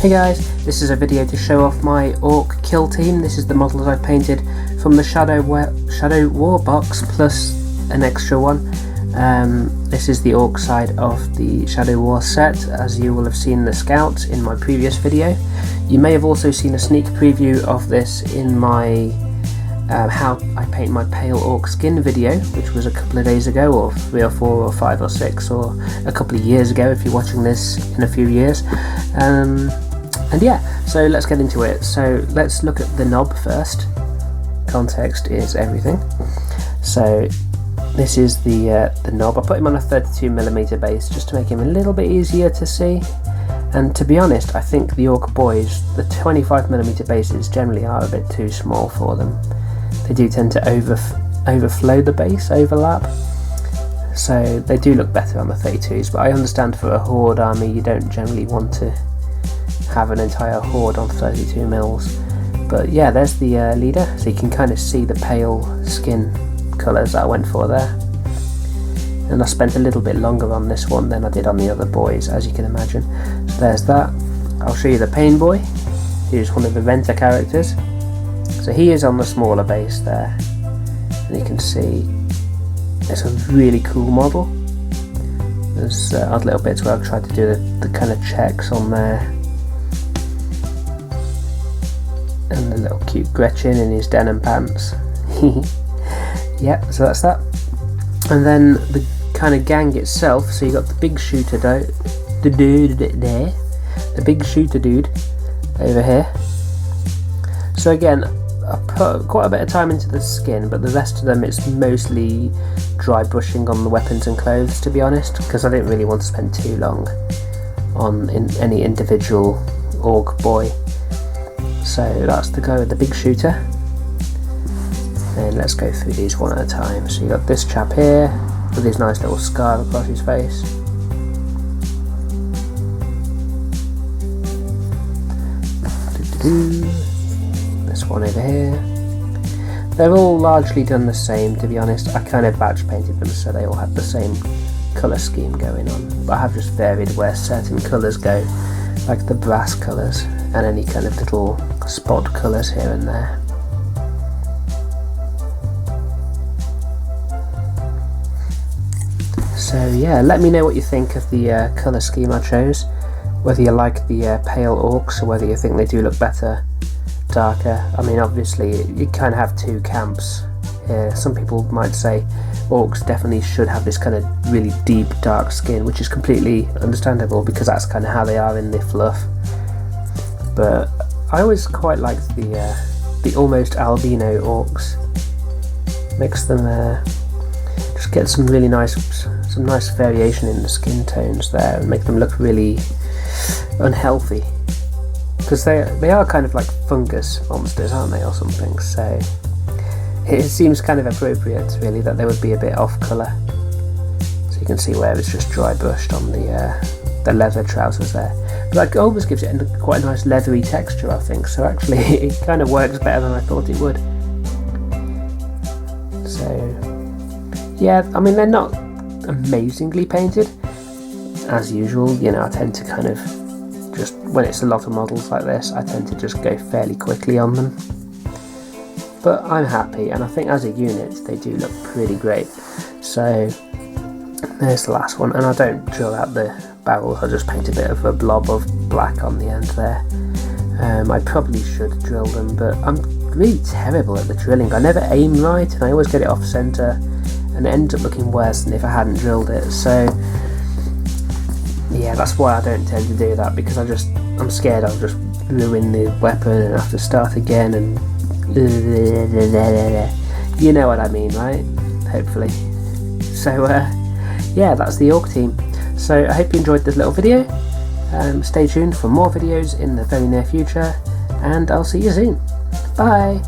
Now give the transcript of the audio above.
Hey guys, this is a video to show off my Orc kill team. This is the model that I've painted from the Shadow War box plus an extra one. This is the Orc side of the Shadow War set, as you will have seen the Scout in my previous video. You may have also seen a sneak preview of this in my how I paint my pale Orc skin video, which was a couple of days ago, or 3 or 4 or 5 or 6, or a couple of years ago if you're watching this in a few years. And yeah, so let's get into it. So let's look at the knob first. Context is everything. So this is the knob. I put him on a 32mm base just to make him a little bit easier to see. And to be honest, I think the Orc boys, the 25mm bases generally are a bit too small for them. They do tend to overflow the base, overlap. So they do look better on the 32s, but I understand for a horde army you don't generally want to have an entire horde on 32mm. But yeah, there's the leader, so you can kind of see the pale skin colours that I went for there. And I spent a little bit longer on this one than I did on the other boys, as you can imagine. So there's that. I'll show you the Painboy, who's one of the Renter characters. So he is on the smaller base there, and you can see it's a really cool model. There's odd little bits where I've tried to do the kind of checks on there, and the little cute Gretchen in his denim pants. Yeah, so that's that. And then the kind of gang itself, so you got the big shooter dude there, the big shooter dude over here. So again, I put quite a bit of time into the skin, but the rest of them it's mostly dry brushing on the weapons and clothes, to be honest, because I didn't really want to spend too long on any individual Orc boy. So that's the go with the big shooter. And let's go through these one at a time. So you got this chap here with his nice little scar across his face. This one over here. They're all largely done the same, to be honest. I kind of batch painted them so they all have the same colour scheme going on, but I have just varied where certain colours go, like the brass colours and any kind of little spot colours here and there. So yeah, let me know what you think of the colour scheme I chose, whether you like the pale Orcs or whether you think they do look better darker. I mean, obviously you kind of have two camps here. Some people might say Orcs definitely should have this kind of really deep dark skin, which is completely understandable because that's kind of how they are in the fluff. But I always quite liked the almost albino Orcs. Mix them just get some really nice variation in the skin tones there and make them look really unhealthy, because they are kind of like fungus monsters, aren't they, or something. So it seems kind of appropriate really that they would be a bit off colour. So you can see where it's just dry brushed on the leather trousers there, but that always gives it quite a nice leathery texture, I think. So actually it kind of works better than I thought it would. So yeah, I mean, they're not amazingly painted as usual. You know, I tend to kind of just, when it's a lot of models like this, I tend to just go fairly quickly on them. But I'm happy, and I think as a unit they do look pretty great. So there's the last one, and I don't drill out the barrels, I just paint a bit of a blob of black on the end there. I probably should drill them, but I'm really terrible at the drilling. I never aim right, and I always get it off centre, and it ends up looking worse than if I hadn't drilled it. So yeah, that's why I don't tend to do that, because I'm scared I'll just ruin the weapon and have to start again, and you know what I mean, right? Hopefully. So yeah, that's the Orc team. So I hope you enjoyed this little video. Stay tuned for more videos in the very near future, and I'll see you soon. Bye!